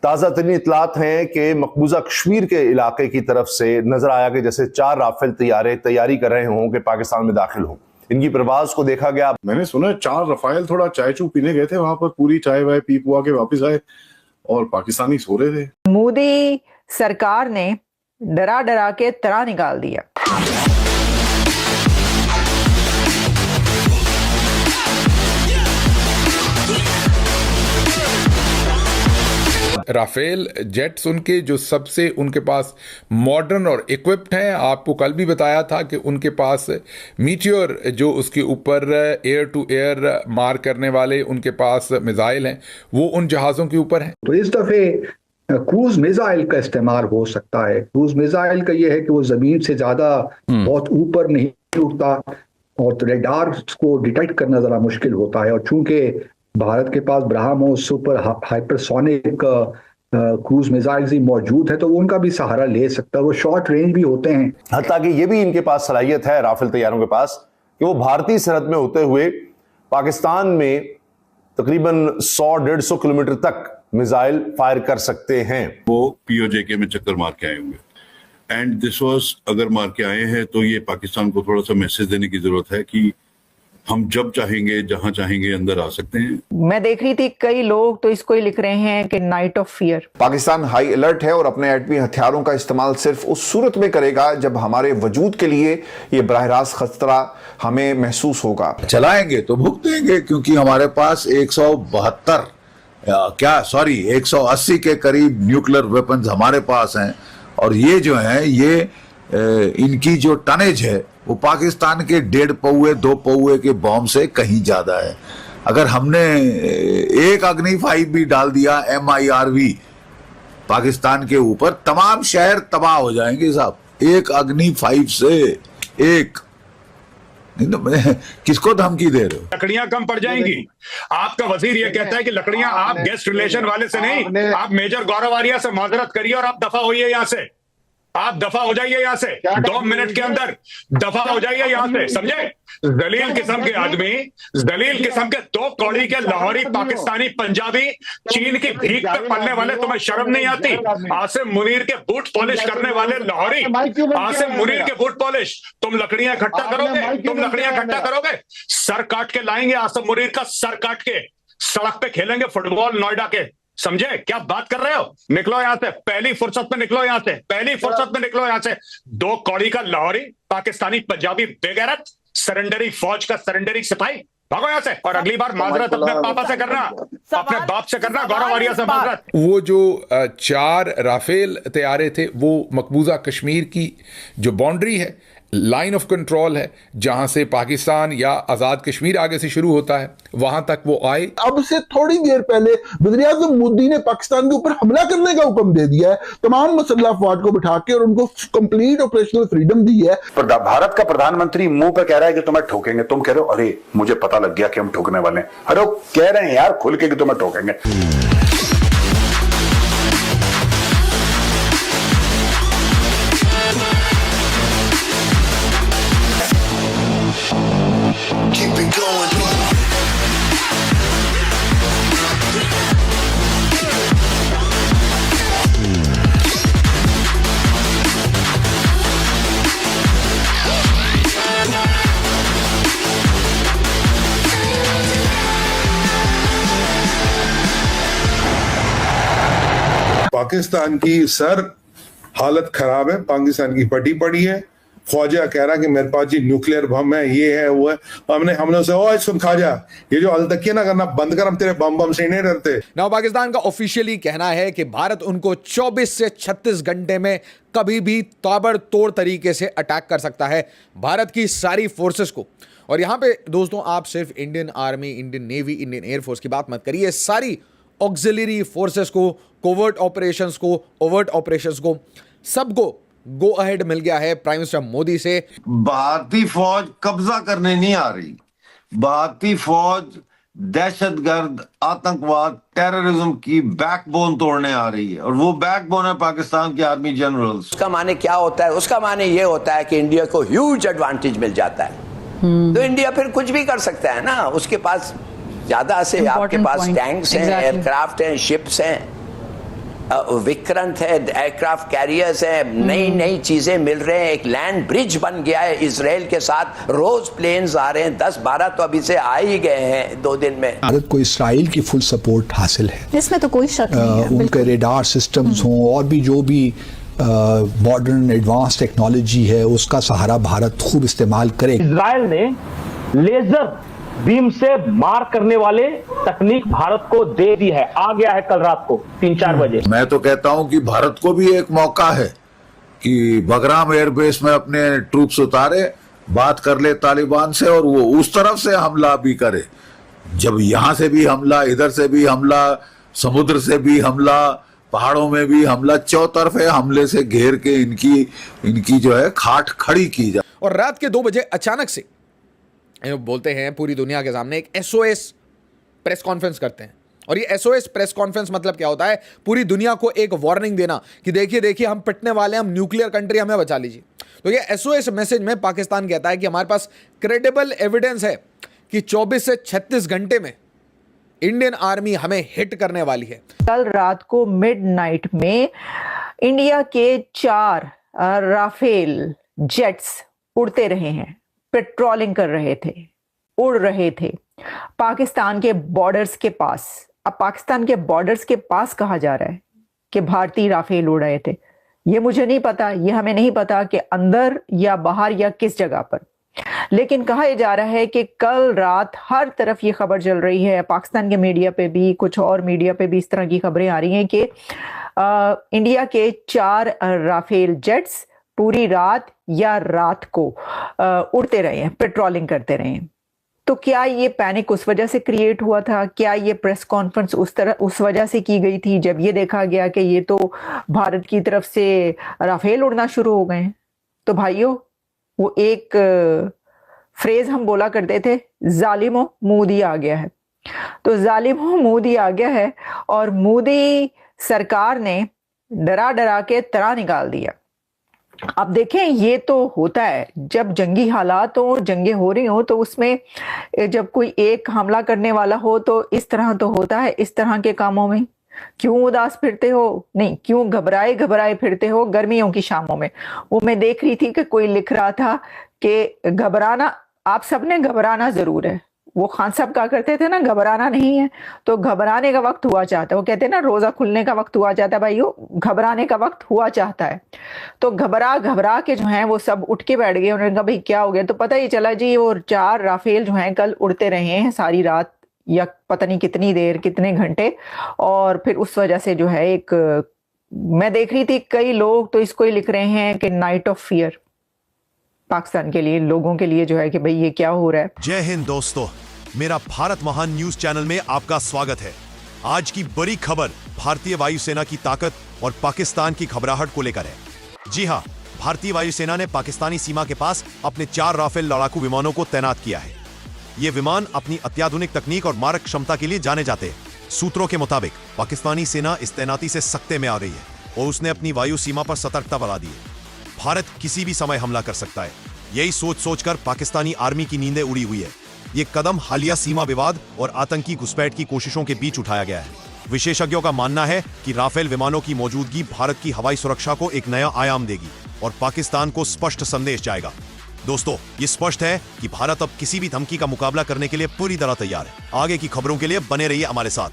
ताज़ा तरीन इतलात हैं कि मकबूजा कश्मीर के इलाके की तरफ से नजर आया कि जैसे 4 राफेल तैयारी कर रहे हों कि पाकिस्तान में दाखिल हों। इनकी प्रवास को देखा गया। मैंने सुना 4 रफाइल थोड़ा चाय चू पीने गए थे वहां पर, पूरी चाय वाय पी पुआ के वापस आए और पाकिस्तानी सो रहे थे। मोदी सरकार ने डरा डरा के तना निकाल दिया। राफेल जेट्स उनके जो सबसे उनके पास मॉडर्न और इक्विप्ड हैं। आपको कल भी बताया था कि उनके पास मीटियोर जो उसके ऊपर एयर टू एयर मार करने वाले उनके पास मिसाइल हैं, वो उन जहाज़ों के ऊपर हैं। तो इस दफे क्रूज मिसाइल का इस्तेमाल हो सकता है। क्रूज मिसाइल का ये है कि वो जमीन से ज्यादा बहुत ऊपर नहीं उठता और रेडार को डिटेक्ट करना जरा मुश्किल होता है, और चूंकि भारत के पास BrahMos super hypersonic cruise missiles ही मौजूद है तो वो उनका भी सहारा ले सकता है। वो शॉर्ट रेंज भी होते हैं। हत्ता कि ये भी इनके पास सलाहियत है राफेल तैयारों के पास कि वो भारतीय सरहद में होते हुए पाकिस्तान में तकरीबन 100-150 किलोमीटर तक मिसाइल फायर कर सकते हैं। वो POJK में चक्कर मार के आए होंगे एंड दिस वाज, अगर मार के आए हैं तो ये पाकिस्तान को थोड़ा सा मैसेज देने की जरूरत है कि हम जब चाहेंगे जहां चाहेंगे अंदर आ सकते हैं। मैं देख रही थी कई लोग तो इसको ही लिख रहे हैं कि night of fear. Pakistan high alert है और अपने एटमी हथियारों का इस्तेमाल सिर्फ उस सूरत में करेगा जब हमारे वजूद के लिए ये बराह रास्त खतरा हमें महसूस होगा। चलाएंगे तो भुगतेंगे, क्योंकि हमारे पास 180 के करीब न्यूक्लियर वेपन्स हमारे पास हैं, और ये जो है ये इनकी जो टनेज है वो पाकिस्तान के 1.5 पौए 2 पौए के बॉम्ब से कहीं ज्यादा है। अगर हमने एक अग्नि 5 भी डाल दिया MIRV पाकिस्तान के ऊपर, तमाम शहर तबाह हो जाएंगे साहब। एक अग्नि 5 से एक किसको धमकी दे रहे हो? लकड़ियां कम पड़ जाएंगी। आपका वजीर ये कहता है कि लकड़ियां आप गेस्ट रिलेशन वाले से नहीं, आप मेजर गौरव आर्या से माजरत करिए और आप दफा होइए यहां से। आप दफा हो जाइए यहां से 2 मिनट के अंदर, दफा हो जाइए यहां से, समझे? जलील किस्म के आदमी, जलील किस्म के 2 कौड़ी के लाहौरी पाकिस्तानी पंजाबी चीन की भीख पे पलने वाले, तुम्हें शर्म नहीं आती? आसिम मुनीर के बूट पॉलिश करने वाले लाहौरी, आसिम मुनीर के बूट पॉलिश, तुम लकड़ियां इकट्ठा करोगे? तुम लकड़ियां इकट्ठा करोगे? सर काट के लाएंगे आसिम मुनीर का, सर काट के सड़क पे खेलेंगे फुटबॉल नोएडा के, समझे? क्या बात कर रहे हो? निकलो यहां से, पहली फुर्सत में निकलो यहां से, पहली फुर्सत में निकलो यहां से। 2 कौड़ी का लाहौरी पाकिस्तानी पंजाबी बेगैरत सरेंडरी फौज का सरेंडरी सिपाही, भागो यहां से। और अगली बार माजरत अपने पापा से करना, अपने बाप से करना, गौरव आर्या से माजरत। वो जो 4 राफेल तैयारे थे वो मकबूजा कश्मीर की जो बाउंड्री है, लाइन ऑफ कंट्रोल है, जहां से पाकिस्तान या आजाद कश्मीर आगे से शुरू होता है, वहां तक वो आए। अब से थोड़ी देर पहले वज़ीर-ए-आज़म मोदी ने पाकिस्तान के ऊपर हमला करने का हुक्म दे दिया है, तमाम मुसल्लह अफवाज को बिठा के, और उनको कंप्लीट ऑपरेशनल फ्रीडम दी है। भारत का प्रधानमंत्री मुंह पे कह रहा है कि तुम्हें ठोकेंगे, तुम कह रहे हो अरे मुझे पता लग गया कि हम ठोकने वाले हैं। अरे वो कह रहे हैं यार खुल के कि तुम्हें ठोकेंगे। पाकिस्तान की सर हालत खराब है, पाकिस्तान की पटी पड़ी है। ख्वाजा कह रहा कि मेरे पास जी न्यूक्लियर बम है, ये है वो है। हमने उसे ओ सुन ख्वाजा, ये जो अलतकिया ना करना बंद कर, हम तेरे बम से नहीं डरते। नाउ पाकिस्तान का ऑफिशियली कहना है कि भारत उनको 24 से 36 घंटे में कभी भी ताबड़तोड़ तरीके से अटैक कर सकता है, भारत की सारी फोर्सेस को। और यहां पे दोस्तों आप सिर्फ Indian army, Indian navy, Indian air force की बात मत करिए, सारी ऑक्सिलरी फोर्सेस को, कोवर्ट ऑपरेशंस को, ओवर्ट ऑपरेशंस को, सबको गो अहेड मिल गया है प्राइम मिनिस्टर मोदी से। भारतीय फौज कब्जा करने नहीं आ रही, भारतीय फौज दहशतगर्द, आतंकवाद, टेररिज्म की बैकबोन तोड़ने आ रही है, और वो बैकबोन है पाकिस्तान के आर्मी जनरल्स। उसका माने क्या होता है? उसका माने ये होता है कि इंडिया को ह्यूज एडवांटेज मिल जाता है, तो इंडिया फिर कुछ भी कर सकता है ना। उसके पास ज्यादा से आपके पास टैंक्स हैं, एयरक्राफ्ट हैं, शिप्स हैं, विक्रांत है, एयरक्राफ्ट कैरियर्स है, नई नई चीजें मिल रहे हैं, एक लैंड ब्रिज बन गया है इजराइल के साथ, रोज प्लेन्स आ रहे हैं, 10-12 तो अभी से आ ही गए हैं 2 दिन में। भारत को इसराइल की फुल सपोर्ट हासिल है, इसमें तो कोई शक नहीं है। उनके रेडार सिस्टम्स हों और भी जो भी मॉडर्न एडवांस टेक्नोलॉजी है उसका सहारा भारत खूब इस्तेमाल करे। इजराइल ने लेजर बीम से मार करने वाले तकनीक भारत को दे दी है, आ गया है कल रात को 3-4 बजे। मैं तो कहता हूं कि भारत को भी एक मौका है कि बगराम एयरबेस में अपने ट्रूप्स उतारे, बात कर ले तालिबान से और वो उस तरफ से हमला भी करे। जब यहां से भी हमला, इधर से भी हमला, समुद्र से भी हमला, पहाड़ों में भी हमला, चौतरफे हमले से घेर के इनकी जो है खाट खड़ी की जाए। और रात के 2 बजे अचानक से बोलते हैं पूरी दुनिया के सामने एक SOS प्रेस कॉन्फ्रेंस करते हैं। और ये SOS प्रेस कॉन्फ्रेंस मतलब क्या होता है? पूरी दुनिया को एक वार्निंग देना कि देखिए हम पिटने वाले हैं, हम न्यूक्लियर कंट्री, हमें बचा लीजिए। तो ये SOS मैसेज में पाकिस्तान कहता है कि हमारे पास क्रेडिबल एविडेंस है कि 24 से 36 घंटे में इंडियन आर्मी हमें हिट करने वाली है। कल रात को मिडनाइट में इंडिया के 4 राफेल जेट्स उड़ते रहे हैं, पेट्रोलिंग कर रहे थे, उड़ रहे थे पाकिस्तान के बॉर्डर्स के पास। अब पाकिस्तान के बॉर्डर्स के पास कहा जा रहा है कि भारतीय राफेल उड़ रहे थे। ये मुझे नहीं पता, ये हमें नहीं पता कि अंदर या बाहर या किस जगह पर, लेकिन कहा जा रहा है कि कल रात हर तरफ ये खबर चल रही है, पाकिस्तान के मीडिया पे भी, कुछ और मीडिया पे भी इस तरह की खबरें आ रही हैं कि इंडिया के 4 राफेल जेट्स पूरी रात या रात को उड़ते रहे हैं, पेट्रोलिंग करते रहे हैं। तो क्या ये पैनिक उस वजह से क्रिएट हुआ था? क्या ये प्रेस कॉन्फ्रेंस उस वजह से की गई थी जब ये देखा गया कि ये तो भारत की तरफ से राफेल उड़ना शुरू हो गए हैं? तो भाइयों, वो एक फ्रेज हम बोला करते थे, जालिमो मोदी आ गया है। तो जालिमो मोदी आ गया है और मोदी सरकार ने डरा डरा के तना निकाल दिया। अब देखें, ये तो होता है जब जंगी हालात हो, जंगे हो रही हो, तो उसमें जब कोई एक हमला करने वाला हो तो इस तरह तो होता है। इस तरह के कामों में क्यों उदास फिरते हो? नहीं, क्यों घबराए फिरते हो गर्मियों की शामों में? वो मैं देख रही थी कि कोई लिख रहा था कि घबराना, आप सबने घबराना जरूर है। वो खान साहब कहा करते थे ना, घबराना नहीं है। तो घबराने का वक्त हुआ चाहता है। वो कहते हैं ना, रोजा खुलने का वक्त हुआ चाहता है। भाइयों, घबराने का वक्त हुआ चाहता है। तो घबरा के जो है वो सब उठ के बैठ गए। उन्होंने कहा भाई क्या हो गया? तो पता ही चला जी, वो 4 राफेल जो हैं कल उड़ते रहे हैं सारी रात या पता नहीं कितनी देर, कितने घंटे। और फिर उस वजह से जो है एक, मैं देख रही थी कई लोग तो इसको ही लिख रहे हैं कि नाइट ऑफ फियर पाकिस्तान के लिए, लोगों के लिए जो है कि भाई ये क्या हो रहा है। जय हिंद दोस्तों, मेरा भारत महान न्यूज चैनल में आपका स्वागत है। आज की बड़ी खबर भारतीय वायुसेना की ताकत और पाकिस्तान की घबराहट को लेकर है। जी हां, भारतीय वायुसेना ने पाकिस्तानी सीमा के पास अपने 4 राफेल लड़ाकू विमानों को तैनात किया है। ये विमान अपनी अत्याधुनिक तकनीक और मारक क्षमता के लिए जाने जाते हैं। सूत्रों के मुताबिक पाकिस्तानी सेना इस तैनाती से सख्ते में आ रही है और उसने अपनी वायु सीमा पर सतर्कता बढ़ा दी है। भारत किसी भी समय हमला कर सकता है, यही सोचकर पाकिस्तानी आर्मी की नींदें उड़ी हुई है। ये कदम हालिया सीमा विवाद और आतंकी घुसपैठ की कोशिशों के बीच उठाया गया है। विशेषज्ञों का मानना है कि राफेल विमानों की मौजूदगी भारत की हवाई सुरक्षा को एक नया आयाम देगी और पाकिस्तान को स्पष्ट संदेश जाएगा। दोस्तों, ये स्पष्ट है कि भारत अब किसी भी धमकी का मुकाबला करने के लिए पूरी तरह तैयार है। आगे की खबरों के लिए बने रहिए हमारे साथ।